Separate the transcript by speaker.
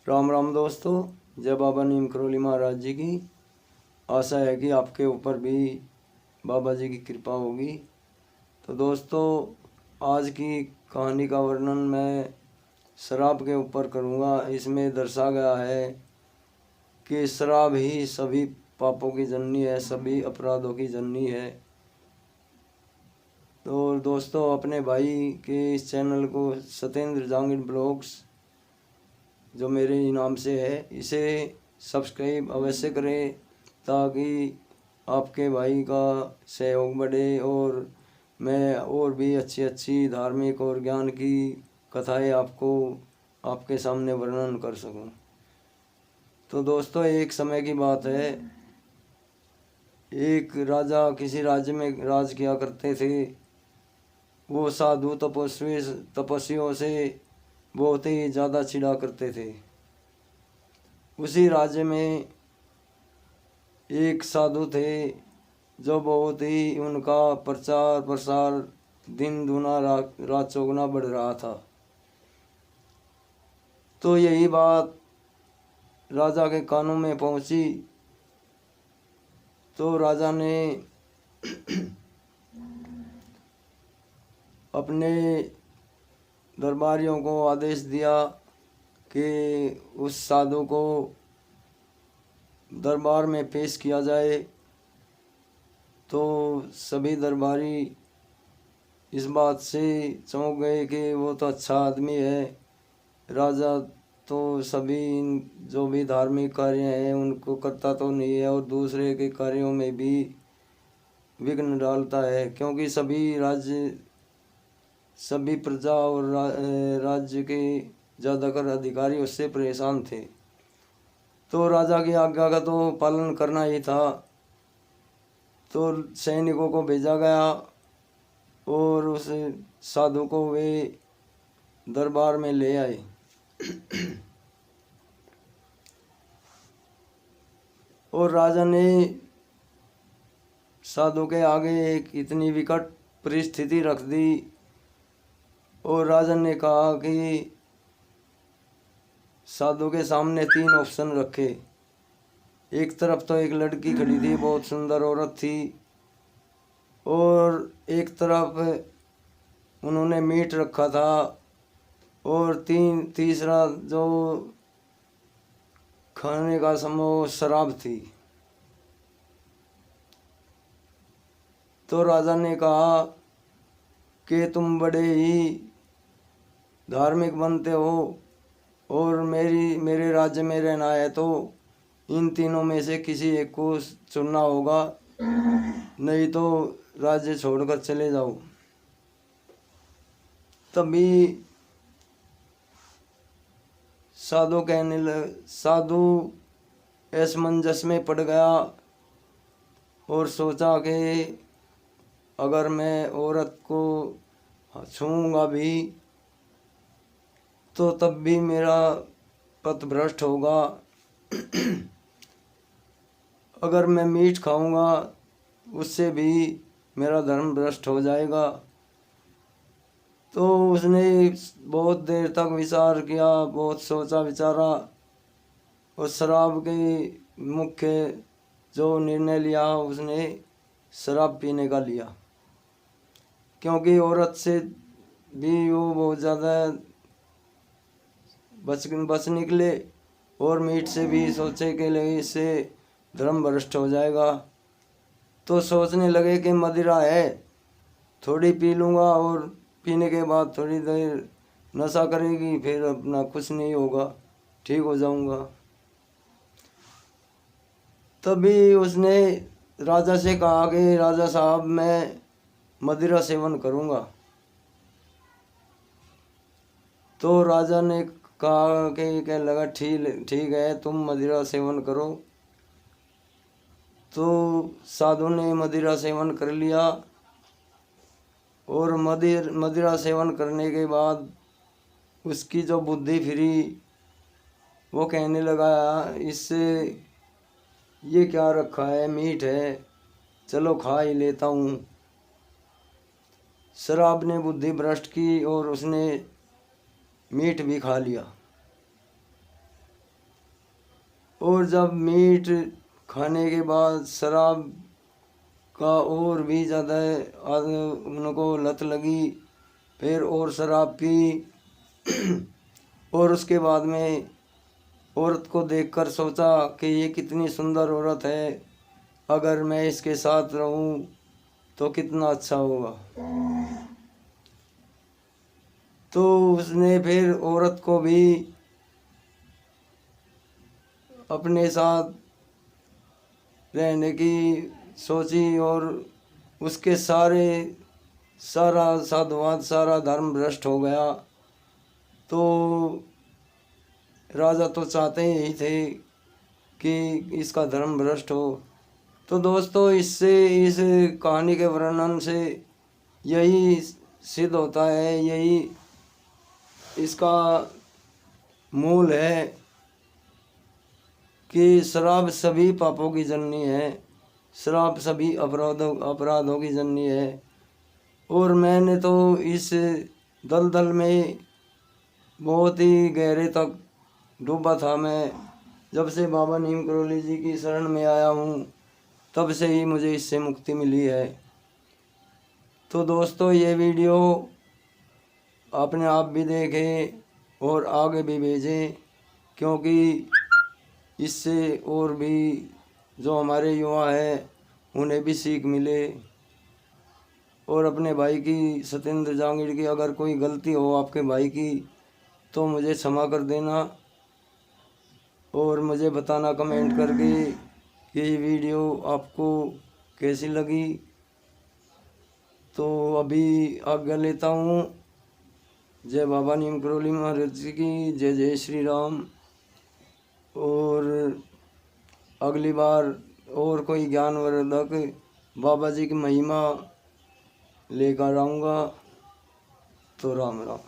Speaker 1: राम राम दोस्तों, जय बाबा नीम करोली महाराज जी की। आशा है कि आपके ऊपर भी बाबा जी की कृपा होगी। तो दोस्तों, आज की कहानी का वर्णन मैं शराब के ऊपर करूँगा। इसमें दर्शा गया है कि शराब ही सभी पापों की जननी है, सभी अपराधों की जननी है। तो दोस्तों, अपने भाई के इस चैनल को सत्येंद्र जहांगीर ब्लॉग्स, जो मेरे ही नाम से है, इसे सब्सक्राइब अवश्य करें ताकि आपके भाई का सहयोग बढ़े और मैं और भी अच्छी अच्छी धार्मिक और ज्ञान की कथाएं आपको आपके सामने वर्णन कर सकूं। तो दोस्तों, एक समय की बात है, एक राजा किसी राज्य में राज किया करते थे। वो साधु तपस्वियों से बहुत ही ज़्यादा चिढ़ा करते थे। उसी राज्य में एक साधु थे जो बहुत ही उनका प्रचार प्रसार दिन दूना रात चौगुना बढ़ रहा था। तो यही बात राजा के कानों में पहुंची। तो राजा ने अपने दरबारियों को आदेश दिया कि उस साधु को दरबार में पेश किया जाए। तो सभी दरबारी इस बात से चौंक गए कि वो तो अच्छा आदमी है। राजा तो सभी जो भी धार्मिक कार्य हैं उनको करता तो नहीं है और दूसरे के कार्यों में भी विघ्न डालता है, क्योंकि सभी प्रजा और राज्य के ज़्यादातर अधिकारी उससे परेशान थे। तो राजा की आज्ञा का तो पालन करना ही था। तो सैनिकों को भेजा गया और उस साधु को वे दरबार में ले आए। और राजा ने साधु के आगे एक इतनी विकट परिस्थिति रख दी और राजा ने कहा कि साधु के सामने 3 ऑप्शन रखे। एक तरफ तो एक लड़की खड़ी थी, बहुत सुंदर औरत थी, और एक तरफ उन्होंने मीट रखा था, और तीसरा जो खाने का समूह शराब थी। तो राजा ने कहा कि तुम बड़े ही धार्मिक बनते हो और मेरे राज्य में रहना है, तो इन तीनों में से किसी एक को चुनना होगा, नहीं तो राज्य छोड़कर चले जाओ। तभी साधु असमंजस में पड़ गया और सोचा कि अगर मैं औरत को छूऊंगा भी तो तब भी मेरा पथ भ्रष्ट होगा, अगर मैं मीट खाऊंगा उससे भी मेरा धर्म भ्रष्ट हो जाएगा। तो उसने बहुत देर तक विचार किया, बहुत सोचा विचारा और शराब के मुख्य जो निर्णय लिया उसने शराब पीने का लिया, क्योंकि औरत से भी वो बहुत ज़्यादा बच निकले और मीट से भी सोचे के लिए इससे धर्म भ्रष्ट हो जाएगा। तो सोचने लगे कि मदिरा है, थोड़ी पी लूँगा और पीने के बाद थोड़ी देर नशा करेगी, फिर अपना कुछ नहीं होगा, ठीक हो जाऊँगा। तभी उसने राजा से कहा कि राजा साहब, मैं मदिरा सेवन करूँगा। तो राजा ने कहा कि क्या लगा, ठीक है, तुम मदिरा सेवन करो। तो साधु ने मदिरा सेवन कर लिया और मदिरा सेवन करने के बाद उसकी जो बुद्धि फिरी, वो कहने लगा, इससे ये क्या रखा है, मीट है, चलो खा ही लेता हूँ। शराब ने बुद्धि भ्रष्ट की और उसने मीट भी खा लिया। और जब मीट खाने के बाद शराब का और भी ज़्यादा उनको लत लगी, फिर और शराब पी। और उसके बाद में औरत को देखकर सोचा कि ये कितनी सुंदर औरत है, अगर मैं इसके साथ रहूं तो कितना अच्छा होगा। तो उसने फिर औरत को भी अपने साथ रहने की सोची और उसके सारा साधुवाद, सारा धर्म भ्रष्ट हो गया। तो राजा तो चाहते ही थे कि इसका धर्म भ्रष्ट हो। तो दोस्तों, इस कहानी के वर्णन से यही सिद्ध होता है, यही इसका मूल है कि शराब सभी पापों की जननी है, शराब सभी अपराधों की जननी है। और मैंने तो इस दलदल में बहुत ही गहरे तक डूबा था। मैं जब से बाबा नीम करोली जी की शरण में आया हूँ, तब से ही मुझे इससे मुक्ति मिली है। तो दोस्तों, ये वीडियो अपने आप भी देखें और आगे भी भेजें, क्योंकि इससे और भी जो हमारे युवा हैं उन्हें भी सीख मिले। और अपने भाई की, सत्येंद्र जहांगीर की, अगर कोई गलती हो आपके भाई की तो मुझे क्षमा कर देना और मुझे बताना कमेंट करके कि ये वीडियो आपको कैसी लगी। तो अभी आज्ञा लेता हूँ। जय बाबा नीम करोली महाराज जी की जय। जय श्री राम। और अगली बार और कोई ज्ञानवर्धक बाबा जी की महिमा लेकर आऊँगा। तो राम राम।